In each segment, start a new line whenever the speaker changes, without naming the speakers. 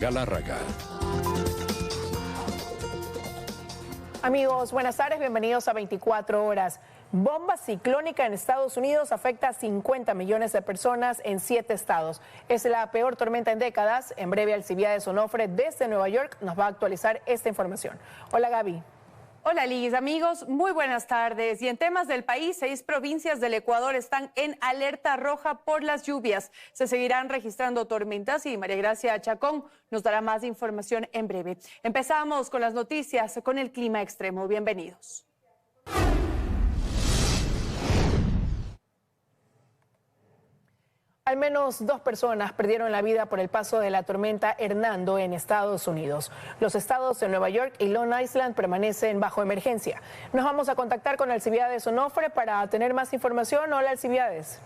Galárraga.
Amigos, buenas tardes, bienvenidos a 24 horas. Bomba ciclónica en Estados Unidos afecta a 50 millones de personas en 7 estados. Es la peor tormenta en décadas. En breve, Alcibiades Onofre desde Nueva York nos va a actualizar esta información. Hola, Gaby.
Hola Liz, amigos, muy buenas tardes. Y en temas del país, 6 provincias del Ecuador están en alerta roja por las lluvias. Se seguirán registrando tormentas y María Gracia Chacón nos dará más información en breve. Empezamos con las noticias, con el clima extremo. Bienvenidos.
Al menos 2 personas perdieron la vida por el paso de la tormenta Hernando en Estados Unidos. Los estados de Nueva York y Long Island permanecen bajo emergencia. Nos vamos a contactar con Alcibiades Onofre para tener más información. Hola, Alcibiades.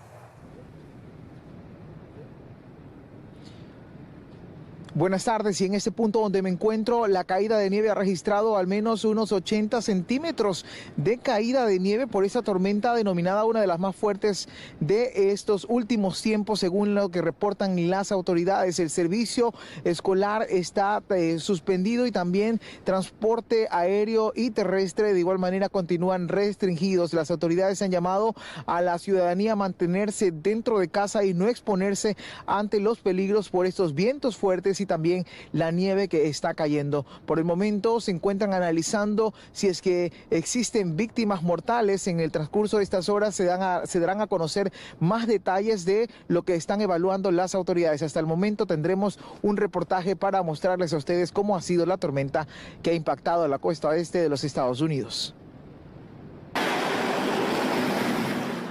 Buenas tardes, y en este punto donde me encuentro, la caída de nieve ha registrado al menos unos 80 centímetros de caída de nieve por esta tormenta denominada una de las más fuertes de estos últimos tiempos, según lo que reportan las autoridades. El servicio escolar está suspendido y también transporte aéreo y terrestre de igual manera continúan restringidos. Las autoridades han llamado a la ciudadanía a mantenerse dentro de casa y no exponerse ante los peligros por estos vientos fuertes y también la nieve que está cayendo. Por el momento se encuentran analizando si es que existen víctimas mortales. En el transcurso de estas horas se darán a conocer más detalles de lo que están evaluando las autoridades. Hasta el momento tendremos un reportaje para mostrarles a ustedes cómo ha sido la tormenta que ha impactado a la costa este de los Estados Unidos.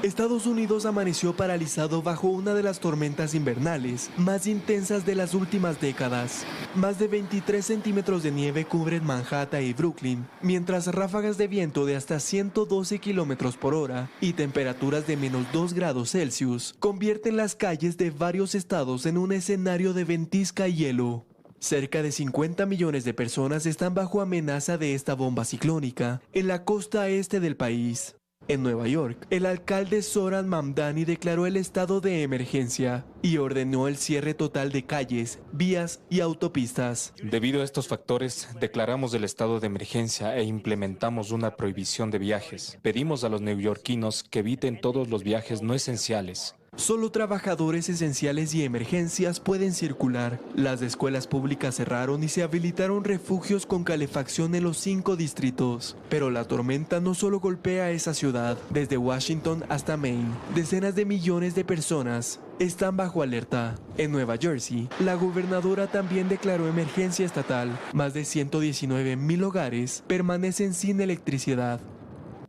Estados Unidos amaneció paralizado bajo una de las tormentas invernales más intensas de las últimas décadas. Más de 23 centímetros de nieve cubren Manhattan y Brooklyn, mientras ráfagas de viento de hasta 112 kilómetros por hora y temperaturas de menos 2 grados Celsius convierten las calles de varios estados en un escenario de ventisca y hielo. Cerca de 50 millones de personas están bajo amenaza de esta bomba ciclónica en la costa este del país. En Nueva York, el alcalde Zoran Mamdani declaró el estado de emergencia y ordenó el cierre total de calles, vías y autopistas.
Debido a estos factores, declaramos el estado de emergencia e implementamos una prohibición de viajes. Pedimos a los neoyorquinos que eviten todos los viajes no esenciales.
Solo trabajadores esenciales y emergencias pueden circular. Las escuelas públicas cerraron y se habilitaron refugios con calefacción en los 5 distritos. Pero la tormenta no solo golpea a esa ciudad. Desde Washington hasta Maine, decenas de millones de personas están bajo alerta. En Nueva Jersey, la gobernadora también declaró emergencia estatal. Más de 119,000 hogares permanecen sin electricidad.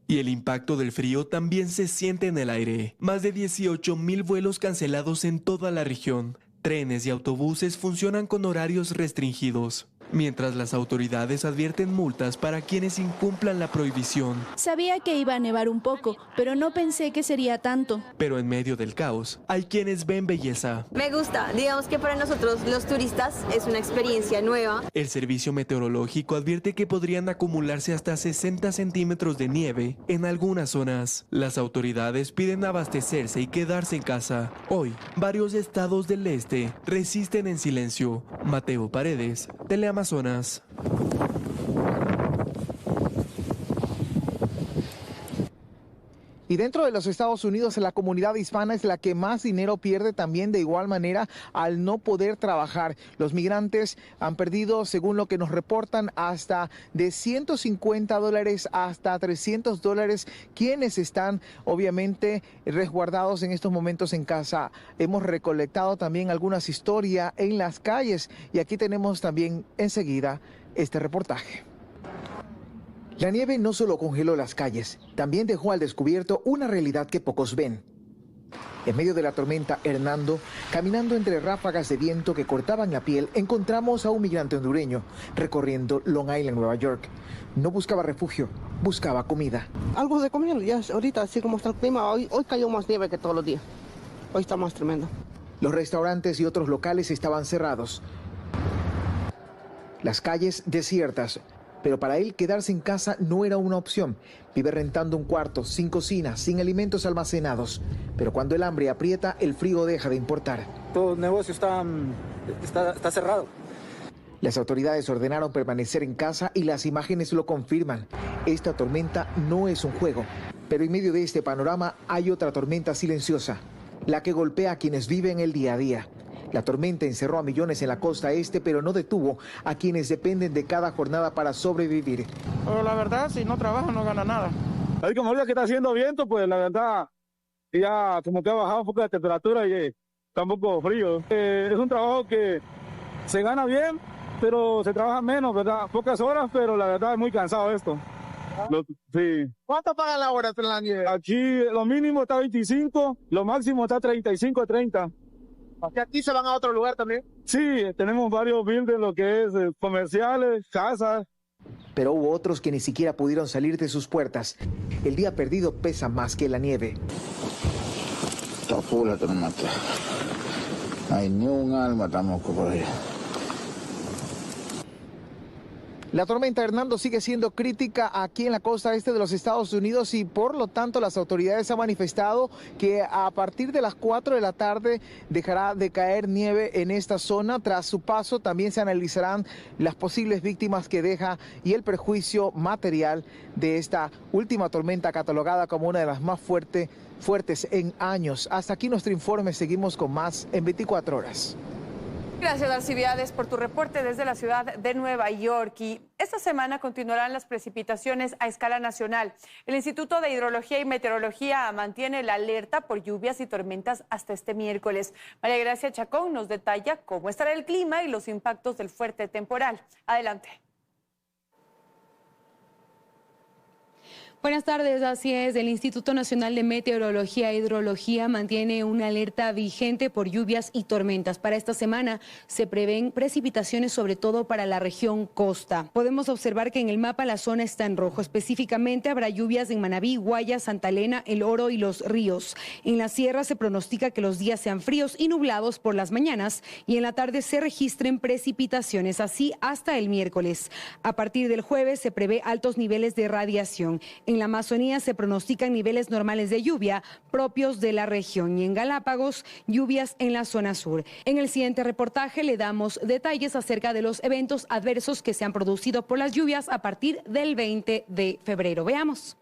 Y el impacto del frío también se siente en el aire. Más de 18,000 vuelos cancelados en toda la región. Trenes y autobuses funcionan con horarios restringidos, mientras las autoridades advierten multas para quienes incumplan la prohibición.
Sabía que iba a nevar un poco, pero no pensé que sería tanto.
Pero en medio del caos, hay quienes ven belleza.
Me gusta, digamos que para nosotros los turistas es una experiencia nueva.
El servicio meteorológico advierte que podrían acumularse hasta 60 centímetros de nieve en algunas zonas. Las autoridades piden abastecerse y quedarse en casa. Hoy, varios estados del este resisten en silencio. Mateo Paredes, Teleamazonas.
Y dentro de los Estados Unidos, la comunidad hispana es la que más dinero pierde también de igual manera al no poder trabajar. Los migrantes han perdido, según lo que nos reportan, hasta de $150 hasta $300, quienes están obviamente resguardados en estos momentos en casa. Hemos recolectado también algunas historias en las calles y aquí tenemos también enseguida este reportaje. La nieve no solo congeló las calles, también dejó al descubierto una realidad que pocos ven. En medio de la tormenta Hernando, caminando entre ráfagas de viento que cortaban la piel, encontramos a un migrante hondureño recorriendo Long Island, Nueva York. No buscaba refugio, buscaba comida.
Algo de comer, ya ahorita, así como está el clima, hoy cayó más nieve que todos los días. Hoy está más tremendo.
Los restaurantes y otros locales estaban cerrados. Las calles desiertas. Pero para él quedarse en casa no era una opción. Vive rentando un cuarto, sin cocina, sin alimentos almacenados. Pero cuando el hambre aprieta, el frío deja de importar.
Todo el negocio está cerrado.
Las autoridades ordenaron permanecer en casa y las imágenes lo confirman. Esta tormenta no es un juego, pero en medio de este panorama hay otra tormenta silenciosa, la que golpea a quienes viven el día a día. La tormenta encerró a millones en la costa este, pero no detuvo a quienes dependen de cada jornada para sobrevivir.
Pero la verdad, si no trabaja no gana nada. Ahí como ahorita que está haciendo viento, pues la verdad ya como que ha bajado un poco la temperatura y está un poco frío. Es un trabajo que se gana bien, pero se trabaja menos, ¿verdad? Pocas horas, pero la verdad es muy cansado esto. Sí.
¿Cuánto pagan la hora en la nieve?
Aquí lo mínimo está 25, lo máximo está 35, 30.
¿Y aquí se van a otro lugar también?
Sí, tenemos varios buildings, lo que es comerciales, casas.
Pero hubo otros que ni siquiera pudieron salir de sus puertas. El día perdido pesa más que la nieve.
Está full la tormenta. No hay ni un alma tampoco por ahí.
La tormenta Hernando sigue siendo crítica aquí en la costa este de los Estados Unidos y por lo tanto las autoridades han manifestado que a partir de las 4 de la tarde dejará de caer nieve en esta zona. Tras su paso también se analizarán las posibles víctimas que deja y el perjuicio material de esta última tormenta catalogada como una de las más fuertes en años. Hasta aquí nuestro informe, seguimos con más en 24 horas.
Gracias, Alcibiades, por tu reporte desde la ciudad de Nueva York. Y esta semana continuarán las precipitaciones a escala nacional. El Instituto de Hidrología y Meteorología mantiene la alerta por lluvias y tormentas hasta este miércoles. María Gracia Chacón nos detalla cómo estará el clima y los impactos del fuerte temporal. Adelante.
Buenas tardes, así es. El Instituto Nacional de Meteorología e Hidrología mantiene una alerta vigente por lluvias y tormentas. Para esta semana se prevén precipitaciones, sobre todo para la región costa. Podemos observar que en el mapa la zona está en rojo. Específicamente habrá lluvias en Manabí, Guayas, Santa Elena, El Oro y Los Ríos. En la sierra se pronostica que los días sean fríos y nublados por las mañanas y en la tarde se registren precipitaciones, así hasta el miércoles. A partir del jueves se prevé altos niveles de radiación. En la Amazonía se pronostican niveles normales de lluvia propios de la región y en Galápagos lluvias en la zona sur. En el siguiente reportaje le damos detalles acerca de los eventos adversos que se han producido por las lluvias a partir del 20 de febrero. Veamos.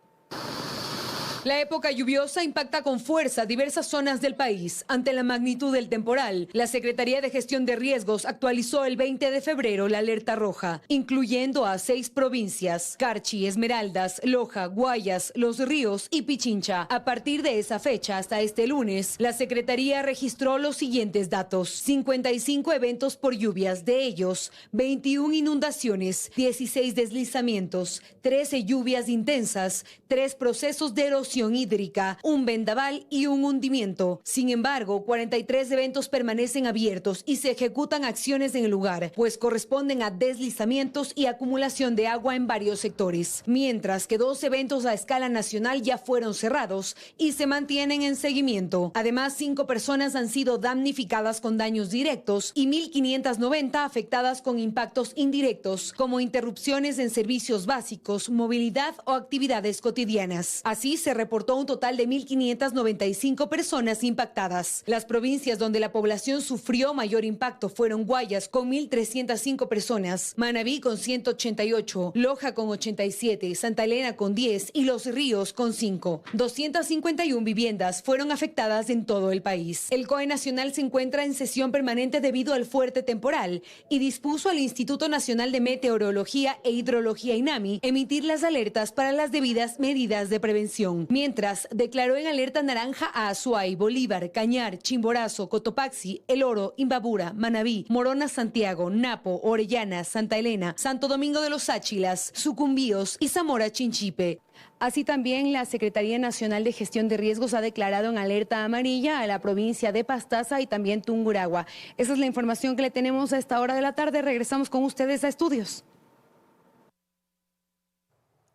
La época lluviosa impacta con fuerza diversas zonas del país. Ante la magnitud del temporal, la Secretaría de Gestión de Riesgos actualizó el 20 de febrero la alerta roja, incluyendo a 6 provincias: Carchi, Esmeraldas, Loja, Guayas, Los Ríos y Pichincha. A partir de esa fecha hasta este lunes, la Secretaría registró los siguientes datos: 55 eventos por lluvias, de ellos 21 inundaciones, 16 deslizamientos, 13 lluvias intensas, 3 procesos de erosión hídrica, un vendaval y un hundimiento. Sin embargo, 43 eventos permanecen abiertos y se ejecutan acciones en el lugar, pues corresponden a deslizamientos y acumulación de agua en varios sectores, mientras que 2 eventos a escala nacional ya fueron cerrados y se mantienen en seguimiento. Además, 5 personas han sido damnificadas con daños directos y 1.590 afectadas con impactos indirectos, como interrupciones en servicios básicos, movilidad o actividades cotidianas. Así se reportó un total de 1.595 personas impactadas. Las provincias donde la población sufrió mayor impacto fueron Guayas con 1.305 personas, Manabí con 188, Loja con 87, Santa Elena con 10 y Los Ríos con 5. 251 viviendas fueron afectadas en todo el país. El COE Nacional se encuentra en sesión permanente debido al fuerte temporal y dispuso al Instituto Nacional de Meteorología e Hidrología INAMI emitir las alertas para las debidas medidas de prevención. Mientras, declaró en alerta naranja a Azuay, Bolívar, Cañar, Chimborazo, Cotopaxi, El Oro, Imbabura, Manabí, Morona, Santiago, Napo, Orellana, Santa Elena, Santo Domingo de los Áchilas, Sucumbíos y Zamora Chinchipe. Así también la Secretaría Nacional de Gestión de Riesgos ha declarado en alerta amarilla a la provincia de Pastaza y también Tungurahua. Esa es la información que le tenemos a esta hora de la tarde. Regresamos con ustedes a estudios.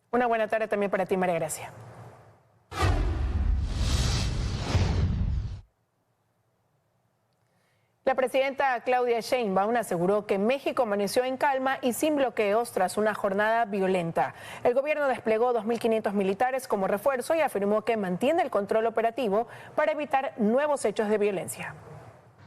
Una buena tarde también para ti, María Gracia. La presidenta Claudia Sheinbaum aseguró que México amaneció en calma y sin bloqueos tras una jornada violenta. El gobierno desplegó 2.500 militares como refuerzo y afirmó que mantiene el control operativo para evitar nuevos hechos de violencia.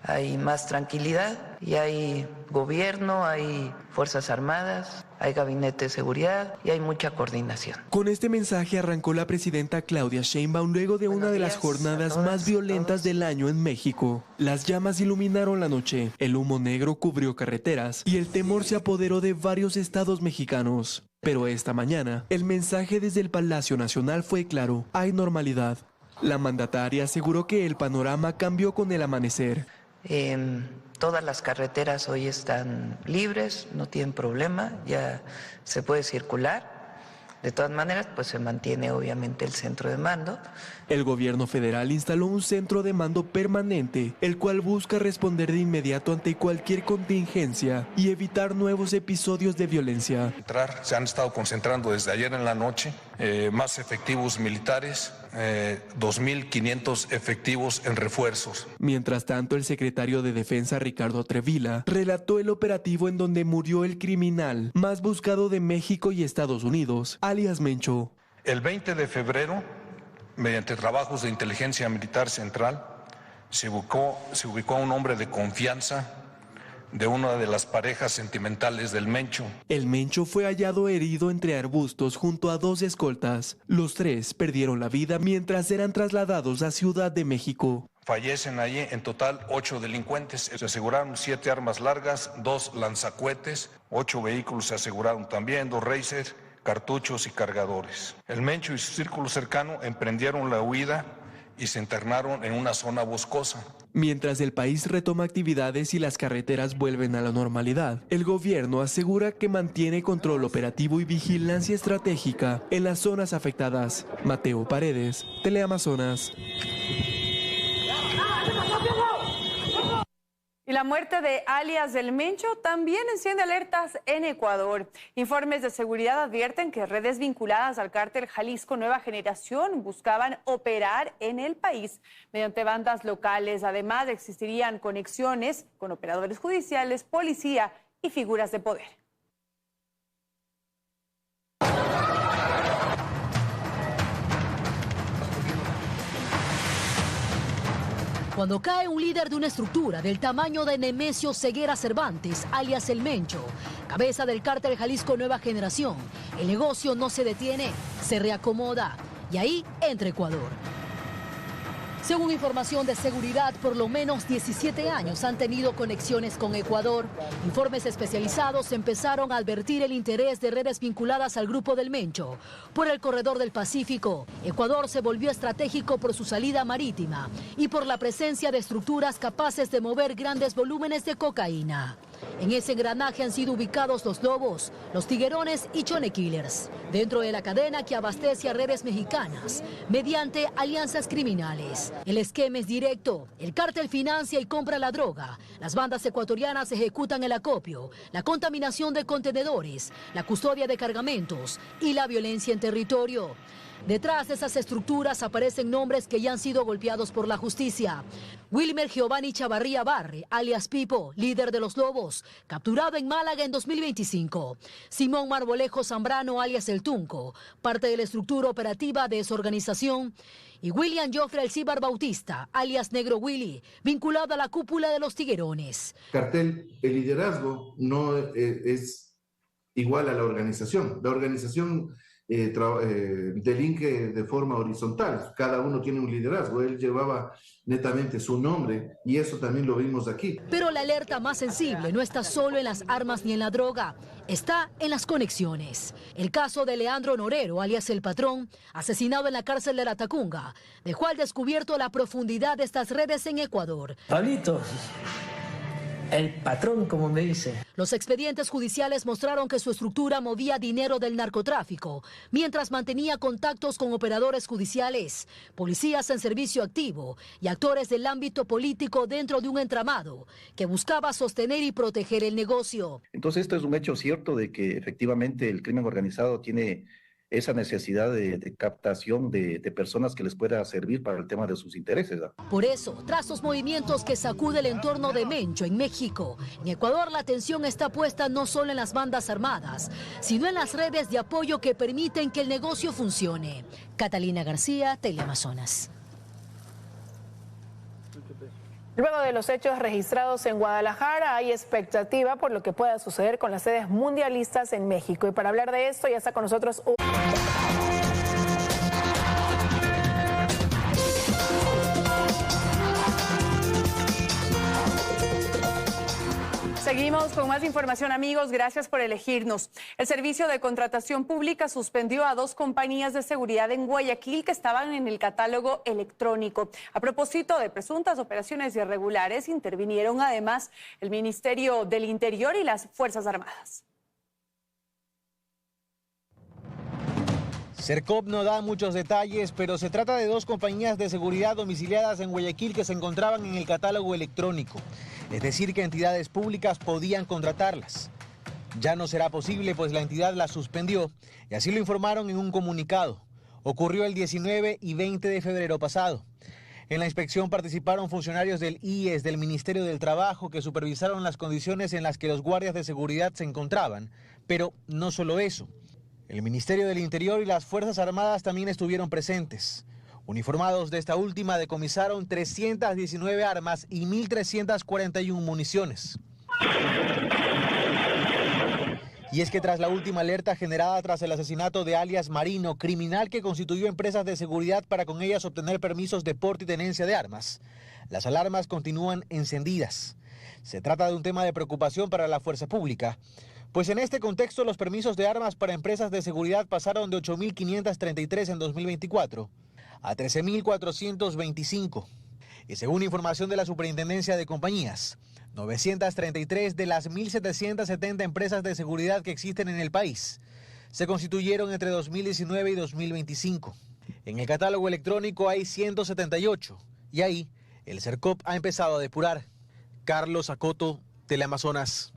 hay más tranquilidad y hay gobierno, hay Fuerzas Armadas, hay gabinete de seguridad y hay mucha coordinación.
Con este mensaje arrancó la presidenta Claudia Sheinbaum luego de una de las jornadas más violentas del año en México. Las llamas iluminaron la noche, el humo negro cubrió carreteras y el temor se apoderó de varios estados mexicanos. Pero esta mañana, el mensaje desde el Palacio Nacional fue claro: hay normalidad. La mandataria aseguró que el panorama cambió con el amanecer.
Todas las carreteras hoy están libres, no tienen problema, ya se puede circular. De todas maneras, pues se mantiene obviamente el centro de mando.
El gobierno federal instaló un centro de mando permanente, el cual busca responder de inmediato ante cualquier contingencia y evitar nuevos episodios de violencia.
Se han estado concentrando desde ayer en la noche más efectivos militares, 2.500 efectivos en refuerzos.
Mientras tanto, el secretario de Defensa, Ricardo Trevila, relató el operativo en donde murió el criminal más buscado de México y Estados Unidos, alias Mencho.
El 20 de febrero, mediante trabajos de inteligencia militar central, se ubicó a un hombre de confianza de una de las parejas sentimentales del Mencho.
El Mencho fue hallado herido entre arbustos junto a 2 escoltas. Los 3 perdieron la vida mientras eran trasladados a Ciudad de México.
Fallecen allí en total 8 delincuentes. Se aseguraron 7 armas largas, 2 lanzacohetes, 8 vehículos se aseguraron también, 2 racers, cartuchos y cargadores. El Mencho y su círculo cercano emprendieron la huida y se internaron en una zona boscosa.
Mientras el país retoma actividades y las carreteras vuelven a la normalidad, el gobierno asegura que mantiene control operativo y vigilancia estratégica en las zonas afectadas. Mateo Paredes, Teleamazonas.
Y la muerte de alias del Mencho también enciende alertas en Ecuador. Informes de seguridad advierten que redes vinculadas al cártel Jalisco Nueva Generación buscaban operar en el país mediante bandas locales. Además, existirían conexiones con operadores judiciales, policía y figuras de poder.
Cuando cae un líder de una estructura del tamaño de Nemesio Ceguera Cervantes, alias El Mencho, cabeza del cártel Jalisco Nueva Generación, el negocio no se detiene, se reacomoda y ahí entra Ecuador. Según información de seguridad, por lo menos 17 años han tenido conexiones con Ecuador. Informes especializados empezaron a advertir el interés de redes vinculadas al grupo del Mencho. Por el corredor del Pacífico, Ecuador se volvió estratégico por su salida marítima y por la presencia de estructuras capaces de mover grandes volúmenes de cocaína. En ese engranaje han sido ubicados los Lobos, los Tiguerones y Chone Killers, dentro de la cadena que abastece a redes mexicanas mediante alianzas criminales. El esquema es directo, el cártel financia y compra la droga, las bandas ecuatorianas ejecutan el acopio, la contaminación de contenedores, la custodia de cargamentos y la violencia en territorio. Detrás de esas estructuras aparecen nombres que ya han sido golpeados por la justicia. Wilmer Giovanni Chavarría Barre, alias Pipo, líder de los Lobos, capturado en Málaga en 2025. Simón Marbolejo Zambrano, alias El Tunco, parte de la estructura operativa de esa organización. Y William Joffre Alcíbar Bautista, alias Negro Willy, vinculado a la cúpula de los Tiguerones.
Cartel, el liderazgo no es igual a la organización. La organización delinque de forma horizontal, cada uno tiene un liderazgo, él llevaba netamente su nombre y eso también lo vimos aquí.
Pero la alerta más sensible no está solo en las armas ni en la droga, está en las conexiones. El caso de Leandro Norero, alias El Patrón, asesinado en la cárcel de La Tacunga, dejó al descubierto la profundidad de estas redes en Ecuador.
Pablito, el patrón, como me dice.
Los expedientes judiciales mostraron que su estructura movía dinero del narcotráfico, mientras mantenía contactos con operadores judiciales, policías en servicio activo y actores del ámbito político dentro de un entramado que buscaba sostener y proteger el negocio.
Entonces esto es un hecho cierto de que efectivamente el crimen organizado tiene esa necesidad de captación de personas que les pueda servir para el tema de sus intereses, ¿no?
Por eso, tras los movimientos que sacude el entorno de Mencho en México, en Ecuador la atención está puesta no solo en las bandas armadas, sino en las redes de apoyo que permiten que el negocio funcione. Catalina García, Teleamazonas.
Luego de los hechos registrados en Guadalajara, hay expectativa por lo que pueda suceder con las sedes mundialistas en México. Y para hablar de esto, ya está con nosotros
Seguimos con más información, amigos. Gracias por elegirnos. El Servicio de Contratación Pública suspendió a 2 compañías de seguridad en Guayaquil que estaban en el catálogo electrónico. A propósito de presuntas operaciones irregulares, intervinieron además el Ministerio del Interior y las Fuerzas Armadas.
Sercop no da muchos detalles, pero se trata de 2 compañías de seguridad domiciliadas en Guayaquil que se encontraban en el catálogo electrónico. Es decir, que entidades públicas podían contratarlas. Ya no será posible, pues la entidad las suspendió, y así lo informaron en un comunicado. Ocurrió el 19 y 20 de febrero pasado. En la inspección participaron funcionarios del IES, del Ministerio del Trabajo, que supervisaron las condiciones en las que los guardias de seguridad se encontraban. Pero no solo eso. El Ministerio del Interior y las Fuerzas Armadas también estuvieron presentes. Uniformados de esta última decomisaron 319 armas y 1.341 municiones. Y es que tras la última alerta generada tras el asesinato de alias Marino, criminal que constituyó empresas de seguridad para con ellas obtener permisos de porte y tenencia de armas, las alarmas continúan encendidas. Se trata de un tema de preocupación para la fuerza pública, pues en este contexto los permisos de armas para empresas de seguridad pasaron de 8.533 en 2024 a 13.425. Y según información de la Superintendencia de Compañías, 933 de las 1.770 empresas de seguridad que existen en el país se constituyeron entre 2019 y 2025. En el catálogo electrónico hay 178 y ahí el Sercop ha empezado a depurar. Carlos Acoto, Teleamazonas.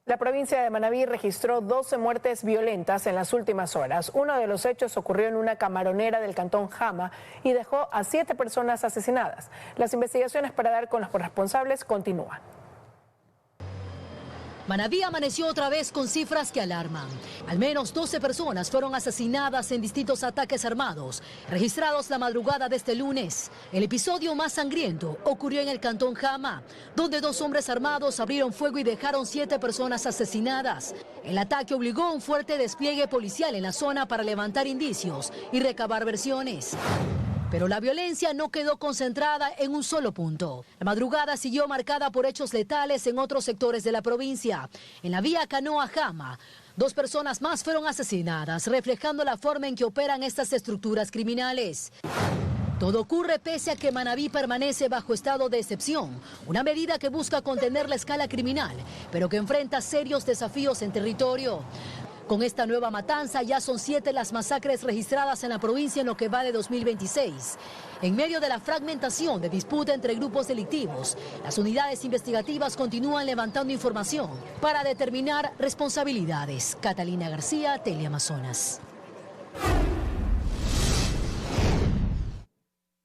La provincia de Manabí registró 12 muertes violentas en las últimas horas. Uno de los hechos ocurrió en una camaronera del cantón Jama y dejó a 7 personas asesinadas. Las investigaciones para dar con los responsables continúan.
Manabí amaneció otra vez con cifras que alarman. Al menos 12 personas fueron asesinadas en distintos ataques armados, registrados la madrugada de este lunes. El episodio más sangriento ocurrió en el cantón Jama, donde 2 hombres armados abrieron fuego y dejaron 7 personas asesinadas. El ataque obligó a un fuerte despliegue policial en la zona para levantar indicios y recabar versiones. Pero la violencia no quedó concentrada en un solo punto. La madrugada siguió marcada por hechos letales en otros sectores de la provincia. En la vía Canoa-Jama, 2 personas más fueron asesinadas, reflejando la forma en que operan estas estructuras criminales. Todo ocurre pese a que Manabí permanece bajo estado de excepción, una medida que busca contener la escala criminal, pero que enfrenta serios desafíos en territorio. Con esta nueva matanza ya son 7 las masacres registradas en la provincia en lo que va de 2026. En medio de la fragmentación de disputa entre grupos delictivos, las unidades investigativas continúan levantando información para determinar responsabilidades. Catalina García, Teleamazonas.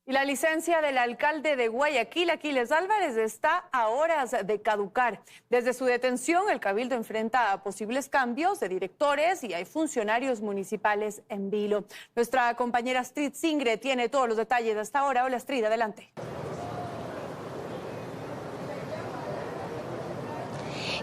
Y la licencia del alcalde de Guayaquil, Aquiles Álvarez, está a horas de caducar. Desde su detención, el Cabildo enfrenta a posibles cambios de directores y hay funcionarios municipales en vilo. Nuestra compañera Astrid Singre tiene todos los detalles hasta ahora. Hola, Astrid, adelante.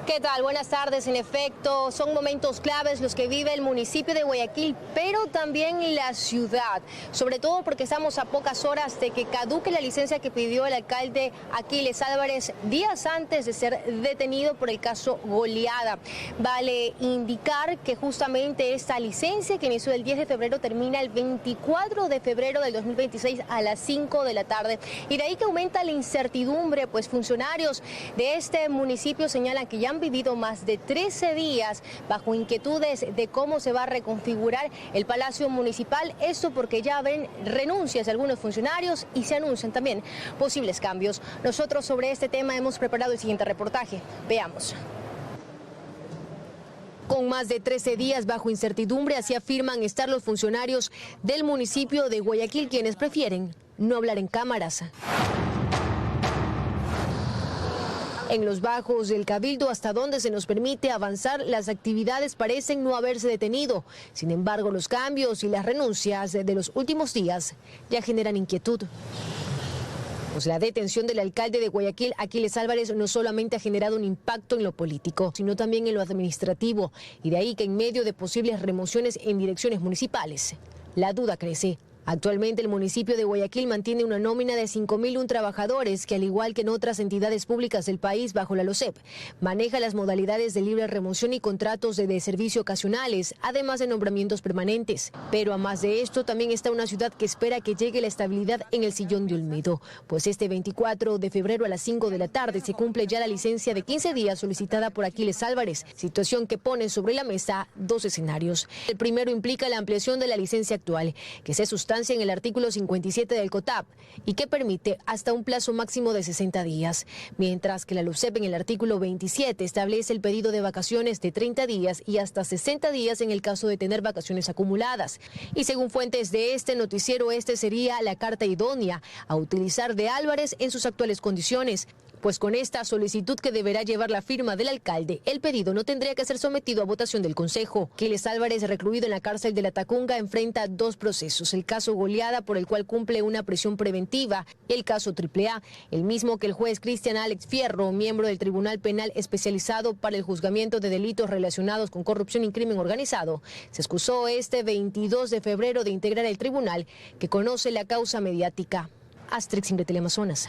¿Qué tal? Buenas tardes. En efecto, son momentos claves los que vive el municipio de Guayaquil, pero también la ciudad, sobre todo porque estamos a pocas horas de que caduque la licencia que pidió el alcalde Aquiles Álvarez días antes de ser detenido por el caso Goleada. Vale indicar que justamente esta licencia que inició el 10 de febrero termina el 24 de febrero del 2026 a las 5 de la tarde. Y de ahí que aumenta la incertidumbre, pues funcionarios de este municipio señalan que ya han vivido más de 13 días bajo inquietudes de cómo se va a reconfigurar el Palacio Municipal. Esto porque ya ven renuncias de algunos funcionarios y se anuncian también posibles cambios. Nosotros sobre este tema hemos preparado el siguiente reportaje. Veamos. Con más de 13 días bajo incertidumbre, así afirman estar los funcionarios del municipio de Guayaquil, quienes prefieren no hablar en cámaras. En los bajos del Cabildo, hasta donde se nos permite avanzar, las actividades parecen no haberse detenido. Sin embargo, los cambios y las renuncias de los últimos días ya generan inquietud. Pues la detención del alcalde de Guayaquil, Aquiles Álvarez, no solamente ha generado un impacto en lo político, sino también en lo administrativo. Y de ahí que en medio de posibles remociones en direcciones municipales, la duda crece. Actualmente el municipio de Guayaquil mantiene una nómina de 5.001 trabajadores que, al igual que en otras entidades públicas del país bajo la LOCEP, maneja las modalidades de libre remoción y contratos de servicio ocasionales, además de nombramientos permanentes. Pero a más de esto, también está una ciudad que espera que llegue la estabilidad en el Sillón de Olmedo, pues este 24 de febrero a las 5 de la tarde se cumple ya la licencia de 15 días solicitada por Aquiles Álvarez, situación que pone sobre la mesa dos escenarios. El primero implica la ampliación de la licencia actual, que se sustancia en el artículo 57 del COTAP y que permite hasta un plazo máximo de 60 días, mientras que la LUCEP en el artículo 27 establece el pedido de vacaciones de 30 días y hasta 60 días en el caso de tener vacaciones acumuladas. Y según fuentes de este noticiero, este sería la carta idónea a utilizar de Álvarez en sus actuales condiciones, pues con esta solicitud que deberá llevar la firma del alcalde, el pedido no tendría que ser sometido a votación del Consejo. Aquiles Álvarez, recluido en la cárcel de La Tacunga, enfrenta dos procesos: el caso Goleada, por el cual cumple una prisión preventiva, y el caso AAA, el mismo que el juez Cristian Alex Fierro, miembro del Tribunal Penal Especializado para el Juzgamiento de Delitos Relacionados con Corrupción y Crimen Organizado, se excusó este 22 de febrero de integrar el tribunal que conoce la causa mediática. Astrix, de Teleamazonas.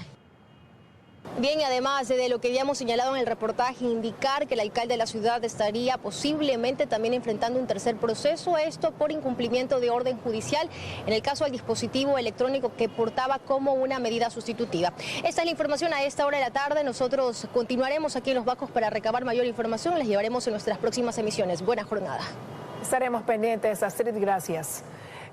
Bien, además de lo que habíamos señalado en el reportaje, indicar que el alcalde de la ciudad estaría posiblemente también enfrentando un tercer proceso, esto por incumplimiento de orden judicial en el caso del dispositivo electrónico que portaba como una medida sustitutiva. Esta es la información a esta hora de la tarde. Nosotros continuaremos aquí en Los Bajos para recabar mayor información. Les llevaremos en nuestras próximas emisiones. Buena jornada.
Estaremos pendientes, Astrid, gracias.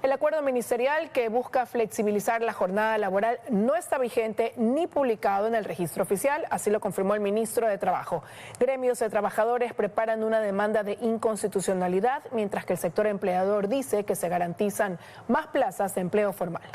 El acuerdo ministerial que busca flexibilizar la jornada laboral no está vigente ni publicado en el registro oficial, así lo confirmó el ministro de Trabajo. Gremios de trabajadores preparan una demanda de inconstitucionalidad, mientras que el sector empleador dice que se garantizan más plazas de empleo formal.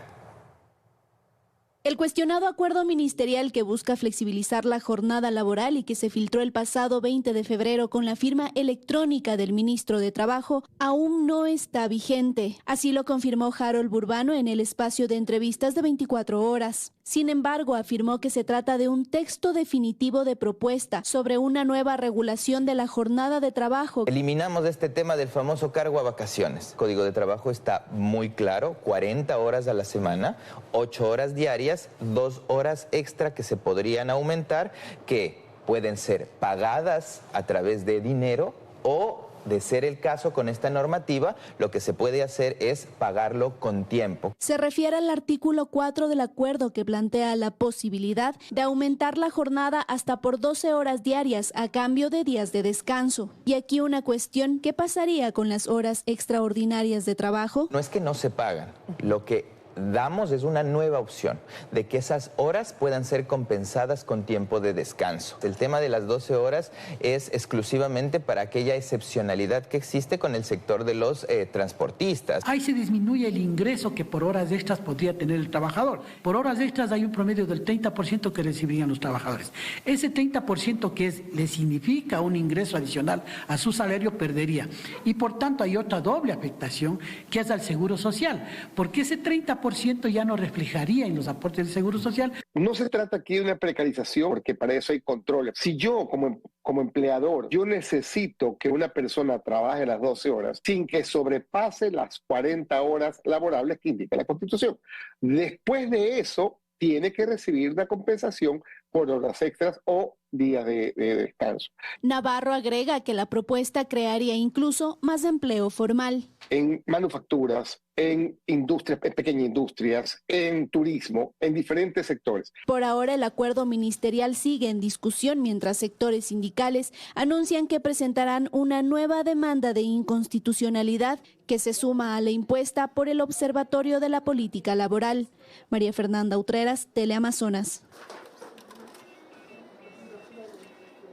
El cuestionado acuerdo ministerial que busca flexibilizar la jornada laboral y que se filtró el pasado 20 de febrero con la firma electrónica del ministro de Trabajo aún no está vigente. Así lo confirmó Harold Burbano en el espacio de entrevistas de 24 horas. Sin embargo, afirmó que se trata de un texto definitivo de propuesta sobre una nueva regulación de la jornada de trabajo.
Eliminamos este tema del famoso cargo a vacaciones. El Código de Trabajo está muy claro: 40 horas a la semana, 8 horas diarias, 2 horas extra que se podrían aumentar, que pueden ser pagadas a través de dinero o, de ser el caso con esta normativa, lo que se puede hacer es pagarlo con tiempo.
Se refiere al artículo 4 del acuerdo, que plantea la posibilidad de aumentar la jornada hasta por 12 horas diarias a cambio de días de descanso. Y aquí una cuestión: ¿qué pasaría con las horas extraordinarias de trabajo?
No es que no se pagan, lo que damos es una nueva opción de que esas horas puedan ser compensadas con tiempo de descanso. El tema de las 12 horas es exclusivamente para aquella excepcionalidad que existe con el sector de los transportistas.
Ahí se disminuye el ingreso que por horas extras podría tener el trabajador. Por horas extras hay un promedio del 30% que recibirían los trabajadores. Ese 30% que le significa un ingreso adicional a su salario perdería. Y por tanto hay otra doble afectación, que es al Seguro Social, porque ese 30% ya no reflejaría en los aportes del Seguro Social.
No se trata aquí de una precarización, porque para eso hay controles. Si yo, como empleador, yo necesito que una persona trabaje las 12 horas sin que sobrepase las 40 horas laborables que indica la Constitución. Después de eso, tiene que recibir una compensación por horas extras o días de descanso.
Navarro agrega que la propuesta crearía incluso más empleo formal.
En manufacturas, en industrias, en pequeñas industrias, en turismo, en diferentes sectores.
Por ahora el acuerdo ministerial sigue en discusión, mientras sectores sindicales anuncian que presentarán una nueva demanda de inconstitucionalidad que se suma a la impuesta por el Observatorio de la Política Laboral. María Fernanda Utreras, Teleamazonas.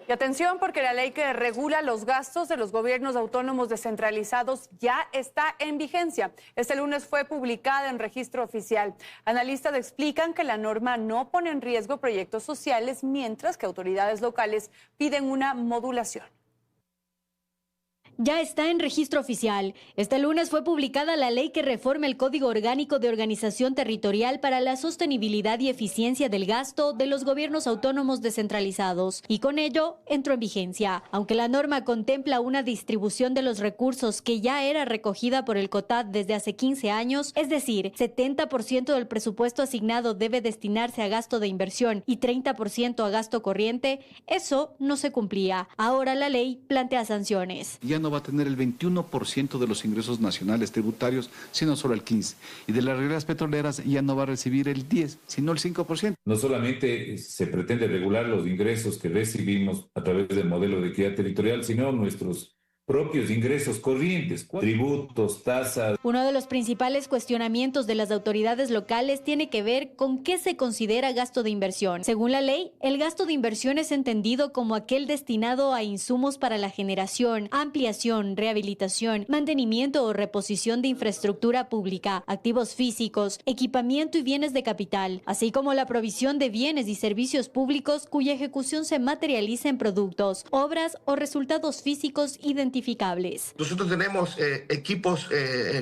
Y atención, porque la ley que regula los gastos de los gobiernos autónomos descentralizados ya está en vigencia. Este lunes fue publicada en registro oficial. Analistas explican que la norma no pone en riesgo proyectos sociales, mientras que autoridades locales piden una modulación.
ya está en registro oficial. Este lunes fue publicada la ley que reforma el Código Orgánico de Organización Territorial para la sostenibilidad y eficiencia del gasto de los gobiernos autónomos descentralizados, y con ello entró en vigencia. Aunque la norma contempla una distribución de los recursos que ya era recogida por el COTAD desde hace 15 años, es decir, 70% del presupuesto asignado debe destinarse a gasto de inversión y 30% a gasto corriente, eso no se cumplía. Ahora la ley plantea sanciones.
Ya no va a tener el 21% de los ingresos nacionales tributarios, sino solo el 15%. Y de las regalías petroleras ya no va a recibir el 10%, sino el 5%.
No solamente se pretende regular los ingresos que recibimos a través del modelo de equidad territorial, sino nuestros propios ingresos corrientes, tributos, tasas.
Uno de los principales cuestionamientos de las autoridades locales tiene que ver con qué se considera gasto de inversión. Según la ley, el gasto de inversión es entendido como aquel destinado a insumos para la generación, ampliación, rehabilitación, mantenimiento o reposición de infraestructura pública, activos físicos, equipamiento y bienes de capital, así como la provisión de bienes y servicios públicos cuya ejecución se materializa en productos, obras o resultados físicos identificables.
Nosotros tenemos equipos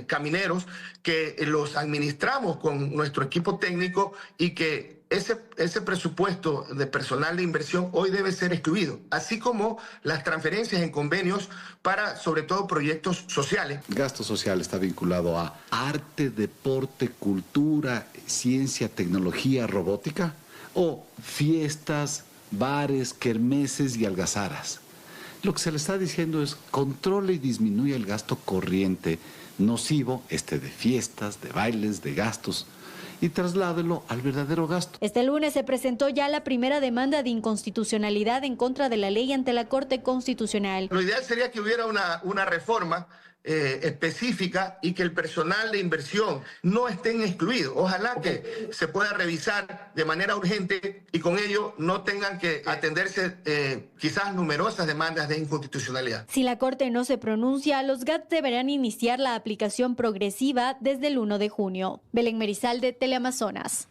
camineros que los administramos con nuestro equipo técnico y que ese presupuesto de personal de inversión hoy debe ser excluido, así como las transferencias en convenios para, sobre todo, proyectos sociales.
Gasto social está vinculado a arte, deporte, cultura, ciencia, tecnología, robótica, o fiestas, bares, kermeses y algazaras. Lo que se le está diciendo es controle y disminuya el gasto corriente nocivo, de fiestas, de bailes, de gastos, y trasládelo al verdadero gasto.
Este lunes se presentó ya la primera demanda de inconstitucionalidad en contra de la ley ante la Corte Constitucional.
Lo ideal sería que hubiera una reforma específica y que el personal de inversión no estén excluidos. Ojalá que se pueda revisar de manera urgente y con ello no tengan que atenderse quizás numerosas demandas de inconstitucionalidad.
Si la Corte no se pronuncia, los GATS deberán iniciar la aplicación progresiva desde el 1 de junio. Belén Merizalde, Teleamazonas.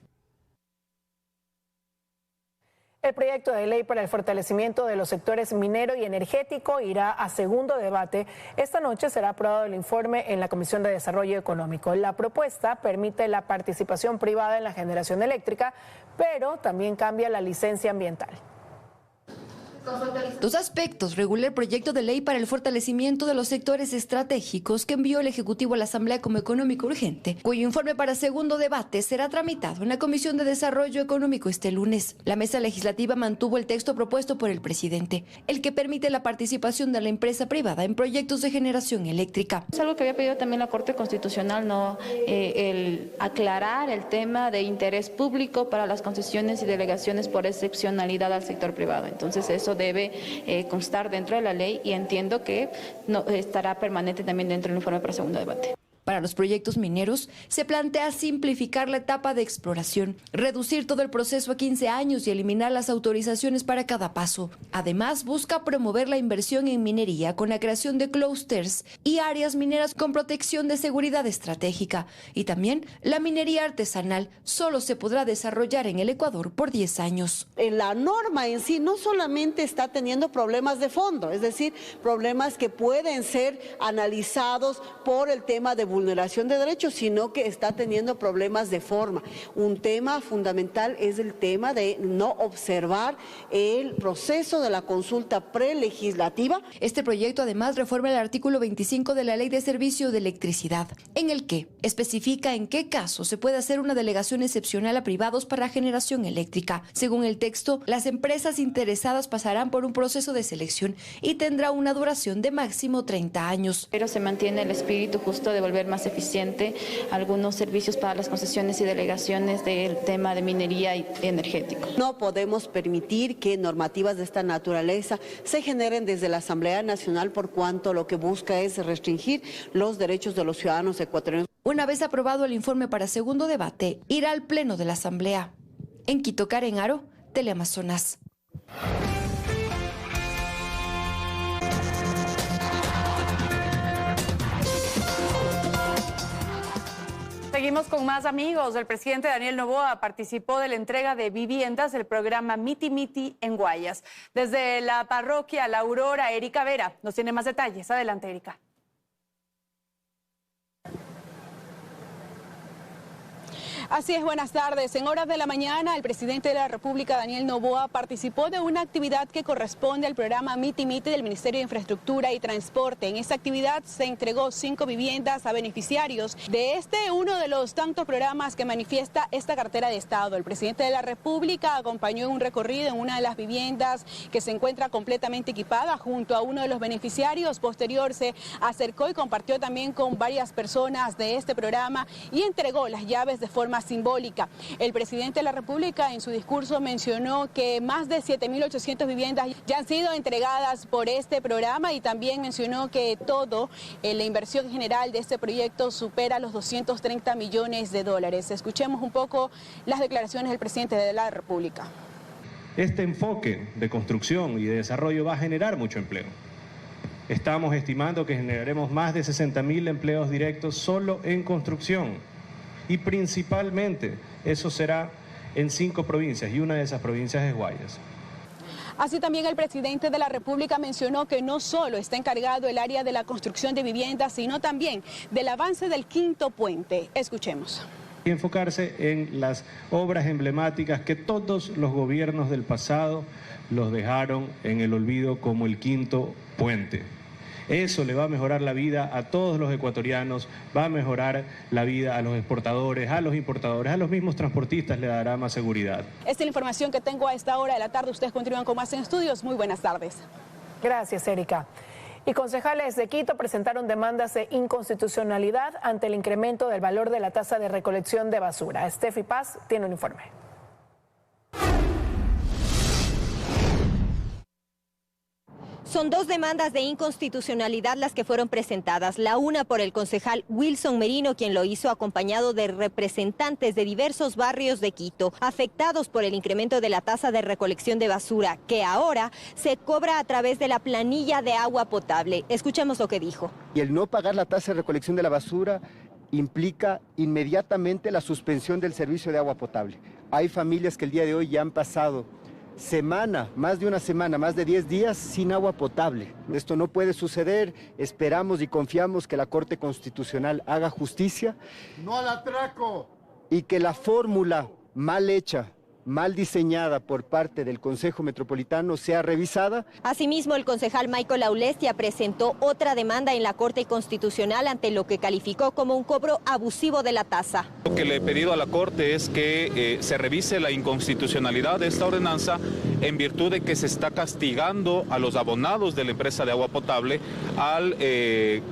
El proyecto de ley para el fortalecimiento de los sectores minero y energético irá a segundo debate. Esta noche será aprobado el informe en la Comisión de Desarrollo Económico. La propuesta permite la participación privada en la generación eléctrica, pero también cambia la licencia ambiental.
Dos aspectos regula el proyecto de ley para el fortalecimiento de los sectores estratégicos que envió el Ejecutivo a la Asamblea como económico urgente, cuyo informe para segundo debate será tramitado en la Comisión de Desarrollo Económico este lunes. La mesa legislativa mantuvo el texto propuesto por el presidente, el que permite la participación de la empresa privada en proyectos de generación eléctrica.
Es algo que había pedido también la Corte Constitucional, ¿no? El aclarar el tema de interés público para las concesiones y delegaciones por excepcionalidad al sector privado. Entonces eso debe constar dentro de la ley y entiendo que no, estará permanente también dentro del informe para segundo debate.
Para los proyectos mineros, se plantea simplificar la etapa de exploración, reducir todo el proceso a 15 años y eliminar las autorizaciones para cada paso. Además, busca promover la inversión en minería con la creación de clústeres y áreas mineras con protección de seguridad estratégica. Y también la minería artesanal solo se podrá desarrollar en el Ecuador por 10 años.
La norma en sí no solamente está teniendo problemas de fondo, es decir, problemas que pueden ser analizados por el tema de vulneración de derechos, sino que está teniendo problemas de forma. Un tema fundamental es el tema de no observar el proceso de la consulta prelegislativa.
Este proyecto además reforma el artículo 25 de la Ley de Servicio de Electricidad, en el que especifica en qué caso se puede hacer una delegación excepcional a privados para generación eléctrica. Según el texto, las empresas interesadas pasarán por un proceso de selección y tendrá una duración de máximo 30 años.
Pero se mantiene el espíritu justo de volver más eficiente algunos servicios para las concesiones y delegaciones del tema de minería y energético.
No podemos permitir que normativas de esta naturaleza se generen desde la Asamblea Nacional, por cuanto lo que busca es restringir los derechos de los ciudadanos ecuatorianos.
Una vez aprobado el informe para segundo debate, irá al Pleno de la Asamblea. En Quito, Karen Aro, Teleamazonas.
Seguimos
Seguimos con más amigos. El presidente Daniel Noboa participó de la entrega de viviendas del programa Miti Miti en Guayas. Desde la parroquia La Aurora, Erika Vera nos tiene más detalles. Adelante, Erika.
Así es, buenas tardes. En horas de la mañana, el presidente de la República, Daniel Noboa, participó de una actividad que corresponde al programa Miti Miti del Ministerio de Infraestructura y Transporte. En esta actividad se entregó 5 viviendas a beneficiarios de uno de los tantos programas que manifiesta esta cartera de Estado. El presidente de la República acompañó en un recorrido en una de las viviendas que se encuentra completamente equipada junto a uno de los beneficiarios. Posterior se acercó y compartió también con varias personas de este programa y entregó las llaves de forma simbólica. El presidente de la República en su discurso mencionó que más de 7.800 viviendas ya han sido entregadas por este programa y también mencionó que la inversión general de este proyecto supera los 230 millones de dólares. Escuchemos un poco las declaraciones del presidente de la República.
Este enfoque de construcción y de desarrollo va a generar mucho empleo. Estamos estimando que generaremos más de 60.000 empleos directos solo en construcción. Y principalmente eso será en 5 provincias y una de esas provincias es Guayas.
Así también el presidente de la República mencionó que no solo está encargado el área de la construcción de viviendas, sino también del avance del 5º puente. Escuchemos.
Y enfocarse en las obras emblemáticas que todos los gobiernos del pasado los dejaron en el olvido, como el 5º puente. Eso le va a mejorar la vida a todos los ecuatorianos, va a mejorar la vida a los exportadores, a los importadores, a los mismos transportistas, le dará más seguridad.
Esta es la información que tengo a esta hora de la tarde. Ustedes continúan con más en estudios. Muy buenas tardes.
Gracias, Erika. Y concejales de Quito presentaron demandas de inconstitucionalidad ante el incremento del valor de la tasa de recolección de basura. Steffi Paz tiene un informe.
Son 2 demandas de inconstitucionalidad las que fueron presentadas. La una por el concejal Wilson Merino, quien lo hizo acompañado de representantes de diversos barrios de Quito, afectados por el incremento de la tasa de recolección de basura, que ahora se cobra a través de la planilla de agua potable. Escuchemos lo que dijo.
Y el no pagar la tasa de recolección de la basura implica inmediatamente la suspensión del servicio de agua potable. Hay familias que el día de hoy ya han pasado más de una semana, más de 10 días sin agua potable. Esto no puede suceder. Esperamos y confiamos que la Corte Constitucional haga justicia.
¡No al atraco!
Y que la fórmula mal hecha, mal diseñada por parte del Consejo Metropolitano sea revisada.
Asimismo, el concejal Michael Aulestia presentó otra demanda en la Corte Constitucional ante lo que calificó como un cobro abusivo de la tasa.
Lo que le he pedido a la Corte es que se revise la inconstitucionalidad de esta ordenanza en virtud de que se está castigando a los abonados de la empresa de agua potable al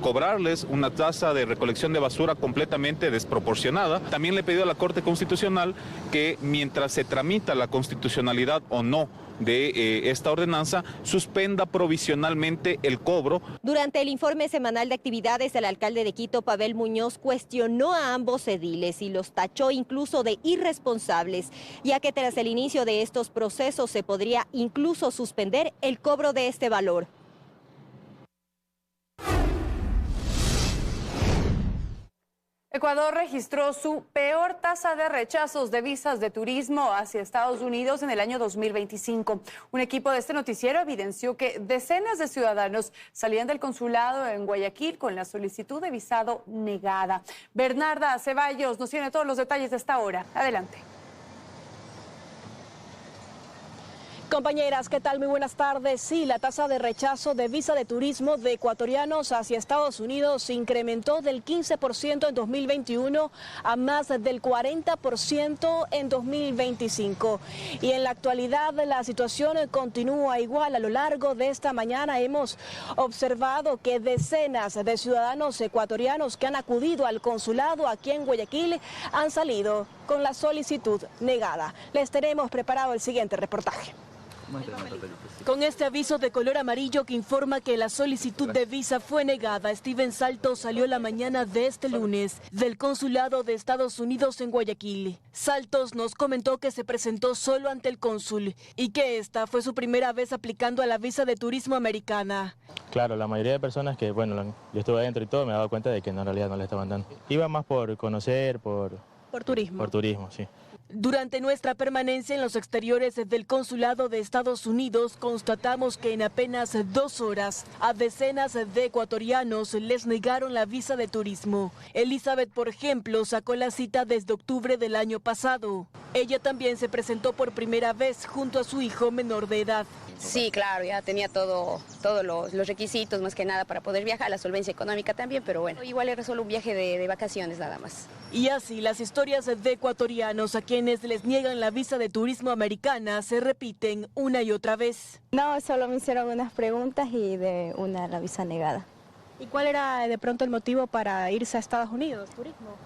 cobrarles una tasa de recolección de basura completamente desproporcionada. También le he pedido a la Corte Constitucional que mientras se tramita la constitucionalidad o no de esta ordenanza, suspenda provisionalmente el cobro.
Durante el informe semanal de actividades, el alcalde de Quito, Pavel Muñoz, cuestionó a ambos ediles y los tachó incluso de irresponsables, ya que tras el inicio de estos procesos se podría incluso suspender el cobro de este valor.
Ecuador registró su peor tasa de rechazos de visas de turismo hacia Estados Unidos en el año 2025. Un equipo de este noticiero evidenció que decenas de ciudadanos salían del consulado en Guayaquil con la solicitud de visado negada. Bernarda Ceballos nos tiene todos los detalles de esta hora. Adelante.
Compañeras, ¿qué tal? Muy buenas tardes. Sí, la tasa de rechazo de visa de turismo de ecuatorianos hacia Estados Unidos se incrementó del 15% en 2021 a más del 40% en 2025. Y en la actualidad la situación continúa igual. A lo largo de esta mañana hemos observado que decenas de ciudadanos ecuatorianos que han acudido al consulado aquí en Guayaquil han salido con la solicitud negada. Les tenemos preparado el siguiente reportaje. Con este aviso de color amarillo que informa que la solicitud de visa fue negada, Steven Saltos salió la mañana de este lunes del consulado de Estados Unidos en Guayaquil. Saltos nos comentó que se presentó solo ante el cónsul y que esta fue su primera vez aplicando a la visa de turismo americana.
Claro, la mayoría de personas que, bueno, yo estuve adentro y todo, me he dado cuenta de que en realidad no le estaban dando. Iba más por conocer, por
turismo.
Por turismo, sí.
Durante nuestra permanencia en los exteriores del Consulado de Estados Unidos, constatamos que en apenas 2 horas a decenas de ecuatorianos les negaron la visa de turismo. Elizabeth, por ejemplo, sacó la cita desde octubre del año pasado. Ella también se presentó por primera vez junto a su hijo menor de edad.
Sí, claro, ya tenía todos los requisitos, más que nada, para poder viajar, la solvencia económica también, pero bueno, igual era solo un viaje de vacaciones nada más.
Y así las historias de ecuatorianos a quienes les niegan la visa de turismo americana se repiten una y otra vez.
No, solo me hicieron unas preguntas y de una la visa negada.
¿Y cuál era de pronto el motivo para irse a Estados Unidos, turismo?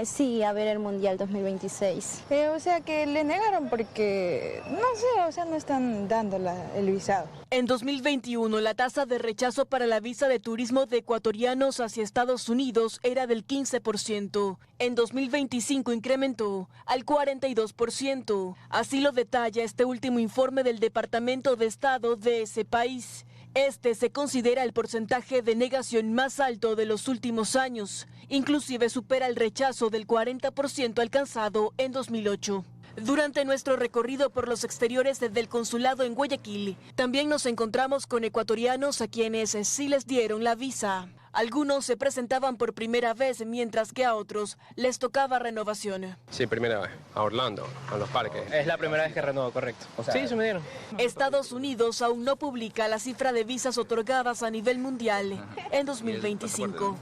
Sí, a ver el Mundial 2026.
O sea que le negaron porque, no sé, o sea, no están dando el visado.
En 2021, la tasa de rechazo para la visa de turismo de ecuatorianos hacia Estados Unidos era del 15%. En 2025 incrementó al 42%. Así lo detalla este último informe del Departamento de Estado de ese país. Este se considera el porcentaje de negación más alto de los últimos años. Inclusive supera el rechazo del 40% alcanzado en 2008. Durante nuestro recorrido por los exteriores del consulado en Guayaquil, también nos encontramos con ecuatorianos a quienes sí les dieron la visa. Algunos se presentaban por primera vez, mientras que a otros les tocaba renovación.
Sí, primera vez, a Orlando, a los parques.
Es la primera vez que renuevo, correcto.
Sí, se me dieron.
Estados Unidos aún no publica la cifra de visas otorgadas a nivel mundial en 2025.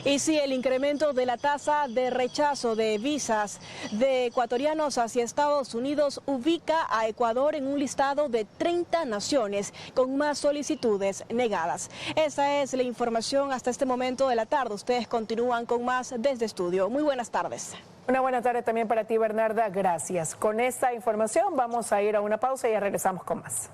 Y sí, el incremento de la tasa de rechazo de visas de ecuatorianos hacia Estados Unidos ubica a Ecuador en un listado de 30 naciones con más solicitudes negadas. Esa es la información hasta este momento de la tarde. Ustedes continúan con más desde estudio. Muy buenas tardes.
Una buena tarde también para ti, Bernarda. Gracias. Con esta información vamos a ir a una pausa y ya regresamos con más.